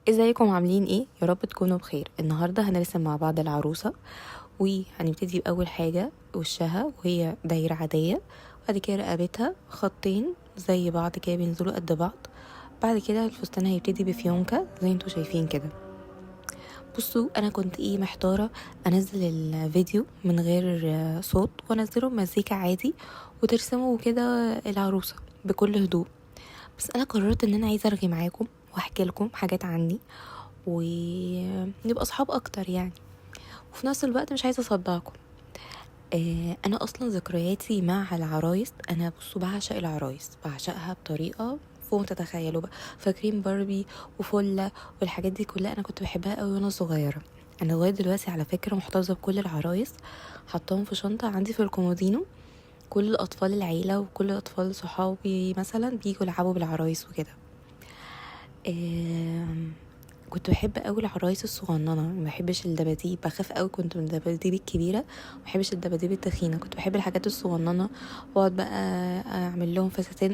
ازيكم عاملين ايه؟ يا رب تكونوا بخير. النهارده هنرسم مع بعض العروسه، وهنبتدي باول حاجه وشها وهي دايره عاديه، وبعد كده رقبتها خطين زي بعض كده بينزلوا قد بعض. بعد كده الفستان هيبتدي بفيونكه زي انتوا شايفين كده. بصوا انا كنت محتاره انزل الفيديو من غير صوت وانزله بمزيكا عادي وترسموا كده العروسه بكل هدوء، بس انا قررت ان انا عايزه ارغي معاكم واحكي لكم حاجات عني ونبقى اصحاب اكتر يعني. وفي نفس الوقت مش عايزه اصدعكم. انا اصلا ذكرياتي مع العرايس، انا بصوا بعشق العرايس، بعشقها بطريقه فوق ما تتخيلوا بقى. فاكرين باربي وفله والحاجات دي كلها؟ انا كنت بحبها قوي وانا صغيره. انا لغايه دلوقتي على فكره محتفظه بكل العرايس، حطاهم في شنطه عندي في الكومودينو. كل اطفال العيله وكل اطفال صحابي مثلا بيجوا يلعبوا بالعرايس وكده. آم، كنت بحب قوي العرايس الصغننه، ما بحبش الدباديب، بخاف قوي كنت من الدباديب الكبيره، ما بحبش الدباديب التخينه، كنت بحب الحاجات الصغننه. واقعد بقى اعمل لهم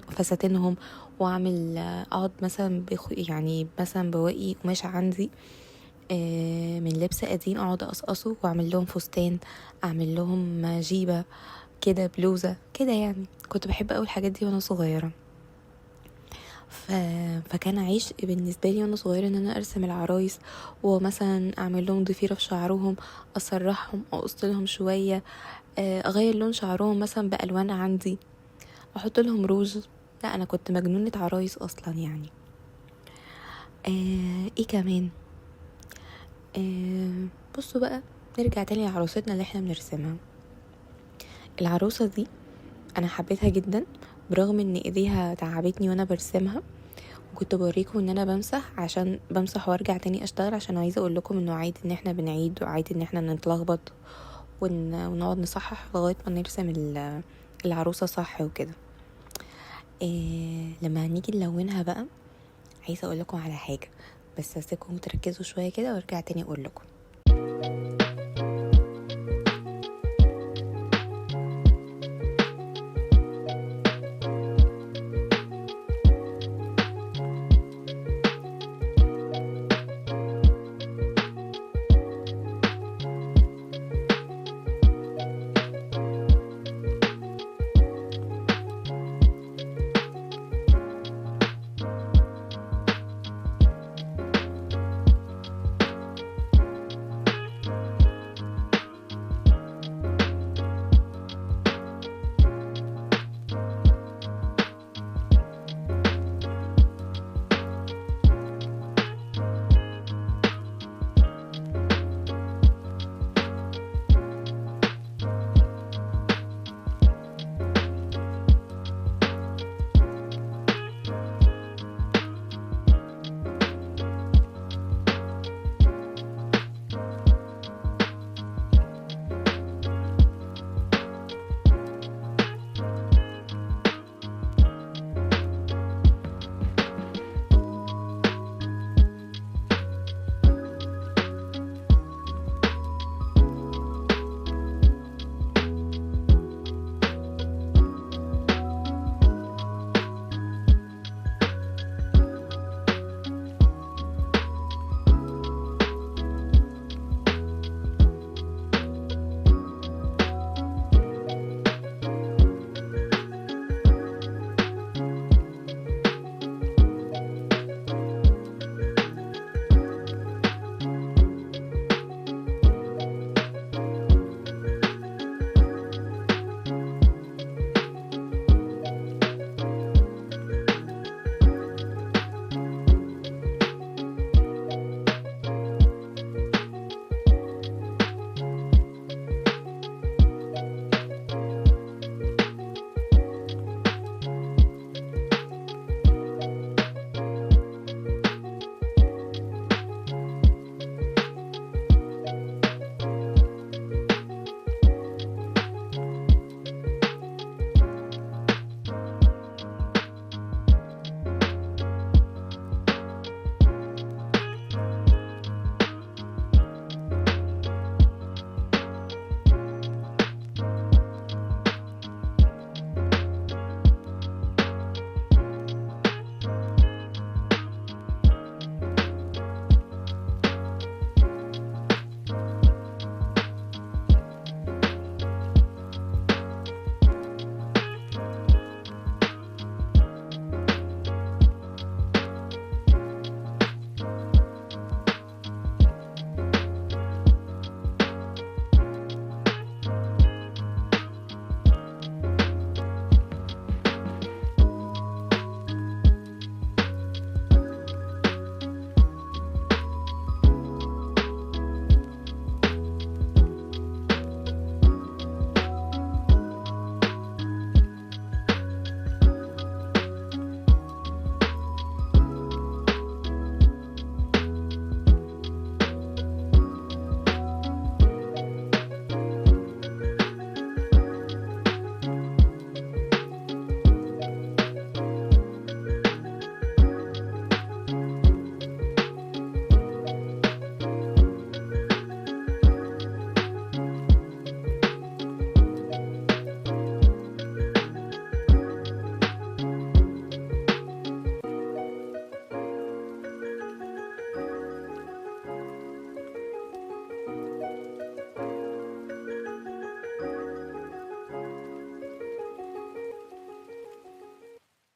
فساتينهم، واعمل اقعد مثلا يعني مثلا بواقي قماش عندي من لبس قديم، اقعد اقصقصه واعمل لهم فستان، اعمل لهم جيبه كده، بلوزه كده يعني. كنت بحب قوي الحاجات دي وانا صغيره. ف... فكان عيش بالنسبه لي وانا صغيره ان انا ارسم العرايس، ومثلا اعمل لهم ضفيره في شعرهم، اسرحهم، اقص لهم شويه، اغير لون شعرهم مثلا بالوان عندي، احط لهم روج. لا انا كنت مجنونه عرايس اصلا يعني. ايه كمان؟ بصوا بقى، نرجع تاني لعروستنا اللي احنا بنرسمها. العروسه دي انا حبيتها جدا برغم ان ايديها تعبتني وانا برسمها. وكنت بوريكم ان انا بمسح، عشان بمسح وارجع تاني اشتغل، عشان عايزه اقول لكم انه عادي ان احنا بنعيد، وعادي ان احنا نتلخبط ونقعد نصحح لغايه ما نرسم العروسه صح وكده. لما هنيجي نلونها بقى، عايزه اقول لكم على حاجه، بس هسيبكم تركزوا شويه كده وارجع تاني اقول لكم.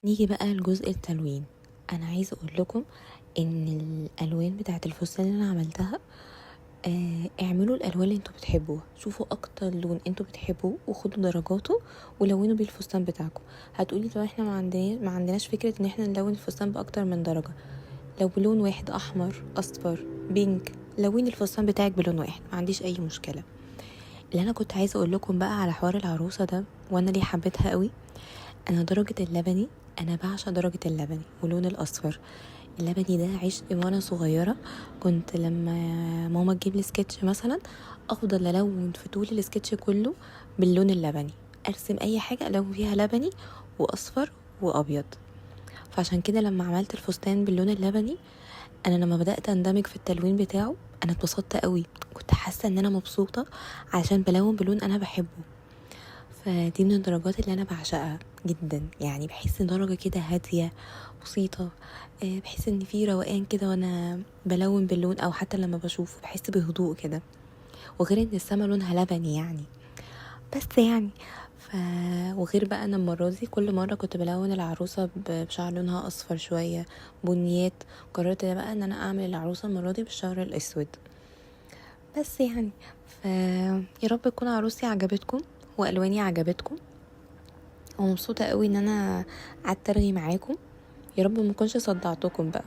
نيجي بقى لجزء التلوين. انا عايزه اقول لكم ان الالوان بتاعه الفستان اللي انا عملتها، اعملوا الالوان اللي انتوا بتحبوها، شوفوا اكتر لون انتوا بتحبوه وخدوا درجاته ولونوا بيه الفستان بتاعكم. هتقولي طب احنا ما عندناش فكره ان احنا نلون الفستان باكتر من درجه. لو بلون واحد، احمر، اصفر، بينك، لوني الفستان بتاعك بلون واحد، ما عنديش اي مشكله. اللي انا كنت عايزه اقول لكم بقى على حوار العروسه ده، وانا ليه حبيتها قوي. انا درجه اللبني، انا بعشق درجه اللبني ولون الاصفر. اللبني ده عشق وانا صغيره. كنت لما ماما تجيب لي سكتش مثلا، افضل الون في طول السكتش كله باللون اللبني، ارسم اي حاجه الون فيها لبني واصفر وابيض. فعشان كده لما عملت الفستان باللون اللبني، انا لما بدات اندمج في التلوين بتاعه انا اتبسطت قوي، كنت حاسه ان انا مبسوطه عشان بلون بلون انا بحبه. فدي من الدرجات اللي انا بعشقها جدا، يعني بحس ان درجه كده هاديه بسيطه، بحس ان في روقان كده وانا بلون باللون، او حتى لما بشوفه بحس بهدوء كده. وغير ان السما لونها لبني يعني، بس يعني وغير بقى انا المره دي كل مره كنت بلون العروسه بشعر لونها اصفر شويه، بنيات. قررت بقى ان انا اعمل العروسه المره دي بالشعر الاسود. بس يعني يا رب تكون عروسي عجبتكم والواني عجبتكم، ومبسوطه قوي ان انا قعدت ارغي معاكم. يا رب ما اكونش صدعتكم بقى.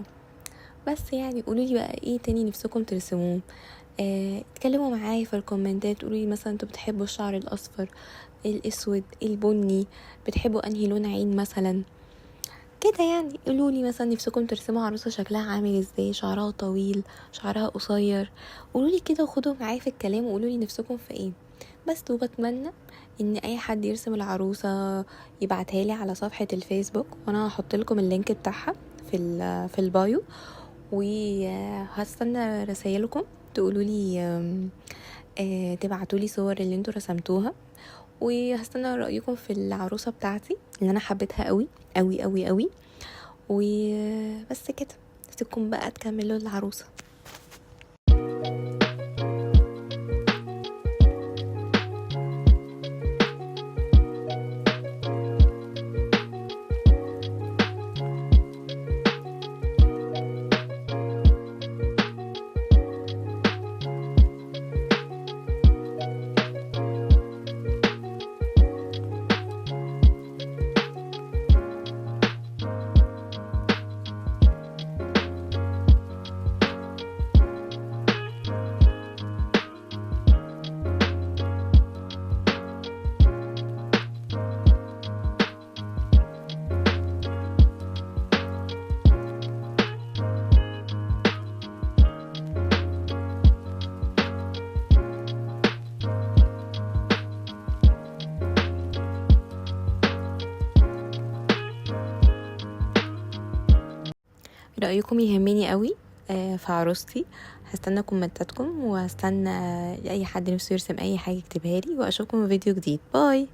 بس يعني قولوا لي بقى ايه تاني نفسكم ترسموه. اتكلموا معايا في الكومنتات، قولوا لي مثلا انتوا بتحبوا الشعر الاصفر، الاسود، البني، بتحبوا انهي لون عين مثلا كده. يعني قولوا لي مثلا نفسكم ترسموا عروسه شكلها عامل ازاي، شعرها طويل، شعرها قصير. قولوا لي كده وخدوا معايا في الكلام وقولوا لي نفسكم في ايه. بس وبتمنى ان اي حد يرسم العروسه يبعتها لي على صفحه الفيسبوك، وانا هحط لكم اللينك بتاعها في البايو. وهستنى رسائلكم تقولوا لي تبعتوا لي صور اللي انتوا رسمتوها. وهستنى رأيكم في العروسة بتاعتي اللي انا حبيتها قوي قوي قوي قوي. وبس كده، سيبكم بقى تكملوا العروسة. رأيكم يهمني قوي في عروستي. هستنى كومنتاتكم، وهستنى اي حد نفسه يرسم اي حاجة يكتبها لي، واشوفكم في فيديو جديد. باي.